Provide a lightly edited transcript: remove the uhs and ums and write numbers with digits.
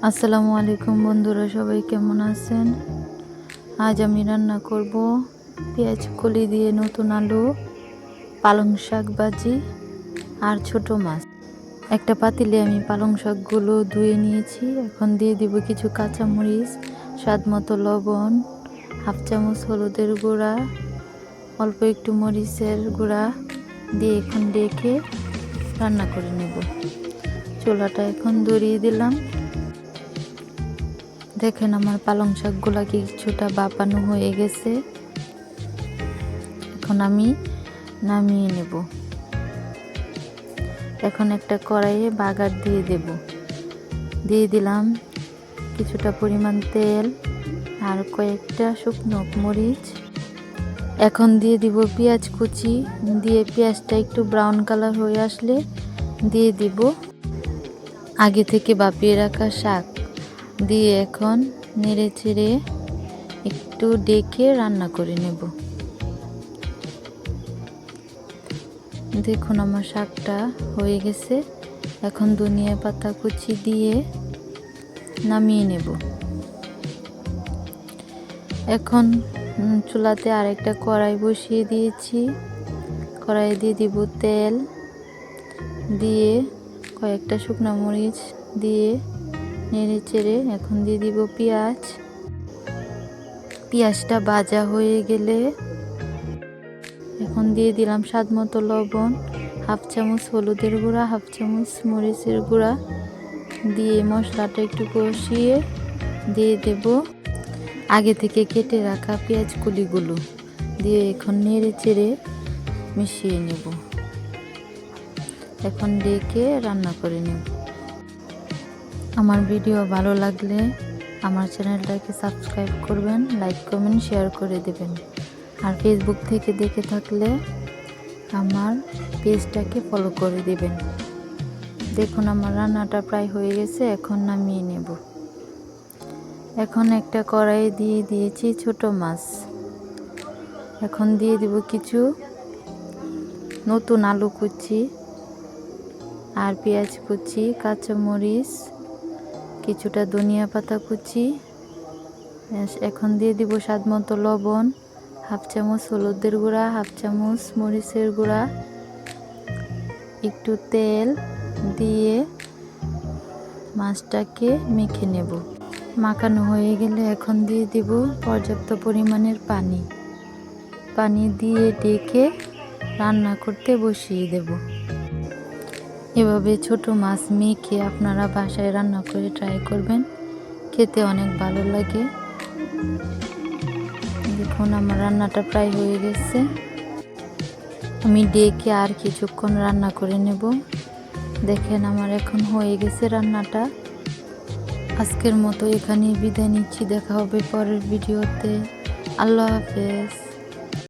আসসালামু আলাইকুম বন্ধুরা, সবাই কেমন আছেন? আজ আমি রান্না করব পেঁয়াজ কলি দিয়ে নতুন আলু, পালং শাক ভাজি আর ছোট মাছ। একটা পাতিলে আমি পালং শাকগুলো ধুয়ে নিয়েছি। এখন দিয়ে দিব কিছু কাঁচামরিচ, স্বাদ মতো লবণ, হাফ চামচ হলুদের গুঁড়া, অল্প একটু মরিচের গুঁড়া দিয়ে এখন ডেকে রান্না করে নেব। চুলাটা এখন ধরিয়ে দিলাম। দেখেন আমার পালং শাকগুলা কিছুটা বাপানো হয়ে গেছে। এখন আমি নামিয়ে নেব। এখন একটা কড়াইয়ে বাগার দিয়ে দেব। দিয়ে দিলাম কিছুটা পরিমাণ তেল আর কয়েকটা শুকনো মরিচ। এখন দিয়ে দিব পেঁয়াজ কুচি, দিয়ে পেঁয়াজটা একটু ব্রাউন কালার হয়ে আসলে দিয়ে দিব আগে থেকে বাপিয়ে রাখা শাক দিয়ে এখন নেড়ে চেড়ে একটু ডেকে রান্না করে নেব। দেখুন আমার শাকটা হয়ে গেছে। এখন ধনিয়া পাতা কুচি দিয়ে নামিয়ে নেব। এখন চুলাতে আরেকটা কড়াই বসিয়ে দিয়েছি। কড়াইয়ে দিয়ে দিব তেল, দিয়ে কয়েকটা শুকনো মরিচ দিয়ে নেড়ে চেড়ে এখন দিয়ে দিব পেঁয়াজ। পেঁয়াজটা ভাজা হয়ে গেলে এখন দিয়ে দিলাম স্বাদ মতো লবণ, হাফ চামচ হলুদের গুঁড়া, হাফ চামচ মরিচের গুঁড়া দিয়ে মশলাটা একটু কষিয়ে দিয়ে দেব আগে থেকে কেটে রাখা পেঁয়াজ কলিগুলো দিয়ে এখন নেড়ে চেড়ে মিশিয়ে নেব। এখন ডেকে রান্না করে নেব। আমার ভিডিও ভালো লাগলে আমার চ্যানেলটাকে সাবস্ক্রাইব করবেন, লাইক কমেন্ট শেয়ার করে দেবেন। আর ফেসবুক থেকে দেখে থাকলে আমার পেজটাকে ফলো করে দেবেন। দেখুন আমার রান্নাটা প্রায় হয়ে গেছে। এখন নামিয়ে নেব। এখন একটা কড়াইয়ে দিয়ে দিয়েছি ছোট মাছ। এখন দিয়ে দিব কিছু নতুন আলু কুচি আর পেঁয়াজ কুচি, কাঁচামরিচ, কিছুটা ধনিয়া পাতা কুচি। এখন দিয়ে দিব স্বাদ মতো লবণ, হাফ চামচ হলুদের গুঁড়া, হাফ চামচ মরিচের গুঁড়া, একটু তেল দিয়ে মাছটাকে মেখে নেব। মাখানো হয়ে গেলে এখন দিয়ে দিব পর্যাপ্ত পরিমাণের পানি। পানি দিয়ে ডেকে রান্না করতে বসিয়ে দেব। এভাবে ছোট মাছ মেখে আপনারা বাসায় রান্না করে ট্রাই করবেন, খেতে অনেক ভালো লাগে। দেখুন আমার রান্নাটা প্রায় হয়ে গেছে। আমি ডেকে আর কিছুক্ষণ রান্না করে নেব। দেখেন আমার এখন হয়ে গেছে রান্নাটা। আজকের মতো এখানেই বিদায় নিচ্ছি। দেখা হবে পরের ভিডিওতে। আল্লাহ হাফেজ।